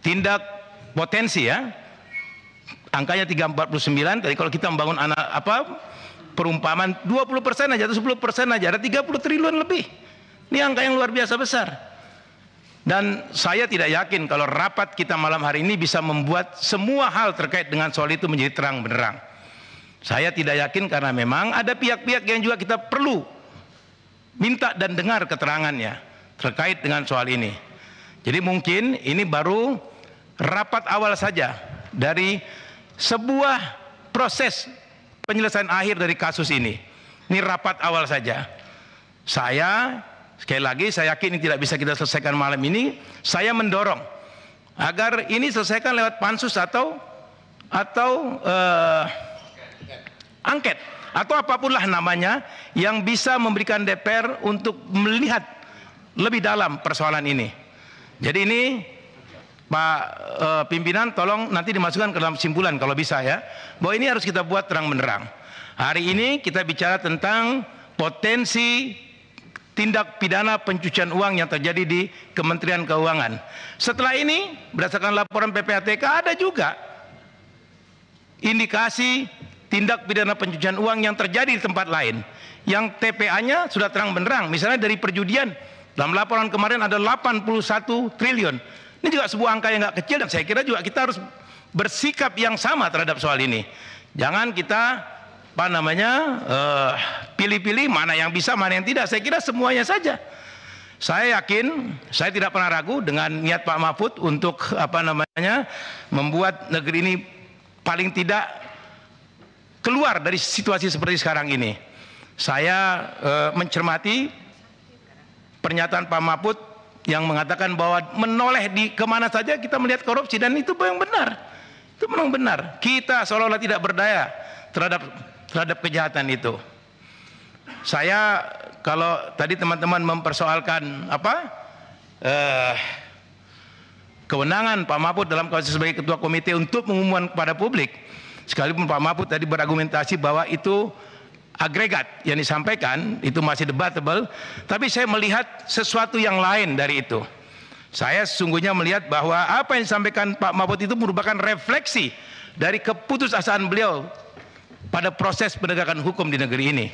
tindak potensi ya, angkanya 349. Tadi kalau kita membangun perumpamaan 20% aja atau 10% aja ada 30 triliun lebih. Ini angka yang luar biasa besar. Dan saya tidak yakin kalau rapat kita malam hari ini bisa membuat semua hal terkait dengan soal itu menjadi terang benderang. Saya tidak yakin karena memang ada pihak-pihak yang juga kita perlu minta dan dengar keterangannya terkait dengan soal ini. Jadi mungkin ini baru rapat awal saja dari sebuah proses penyelesaian akhir dari kasus ini. Ini rapat awal saja. Sekali lagi saya yakin ini tidak bisa kita selesaikan malam ini. Saya mendorong agar ini selesaikan lewat pansus atau angket atau apapun lah namanya yang bisa memberikan DPR untuk melihat lebih dalam persoalan ini. Jadi ini Pak pimpinan tolong nanti dimasukkan ke dalam kesimpulan kalau bisa ya, bahwa ini harus kita buat terang benderang. Hari ini kita bicara tentang potensi tindak pidana pencucian uang yang terjadi di Kementerian Keuangan. Setelah ini berdasarkan laporan PPATK ada juga indikasi tindak pidana pencucian uang yang terjadi di tempat lain yang TPA-nya sudah terang benderang. Misalnya dari perjudian, dalam laporan kemarin ada 81 triliun. Ini juga sebuah angka yang nggak kecil dan saya kira juga kita harus bersikap yang sama terhadap soal ini. Jangan kita pilih-pilih mana yang bisa, mana yang tidak. Saya kira semuanya saja. Saya yakin, saya tidak pernah ragu dengan niat Pak Mahfud untuk membuat negeri ini paling tidak keluar dari situasi seperti sekarang ini. Saya mencermati pernyataan Pak Mahfud yang mengatakan bahwa menoleh di kemana saja kita melihat korupsi, dan itu yang benar. Itu memang benar. Kita seolah-olah tidak berdaya terhadap kejahatan itu. Saya kalau tadi teman-teman mempersoalkan kewenangan Pak Mahfud dalam kasus sebagai ketua komite untuk mengumumkan kepada publik, sekalipun Pak Mahfud tadi berargumentasi bahwa itu agregat yang disampaikan, itu masih debatable, tapi saya melihat sesuatu yang lain dari itu. Saya sesungguhnya melihat bahwa apa yang disampaikan Pak Mahfud itu merupakan refleksi dari keputusasaan beliau pada proses penegakan hukum di negeri ini.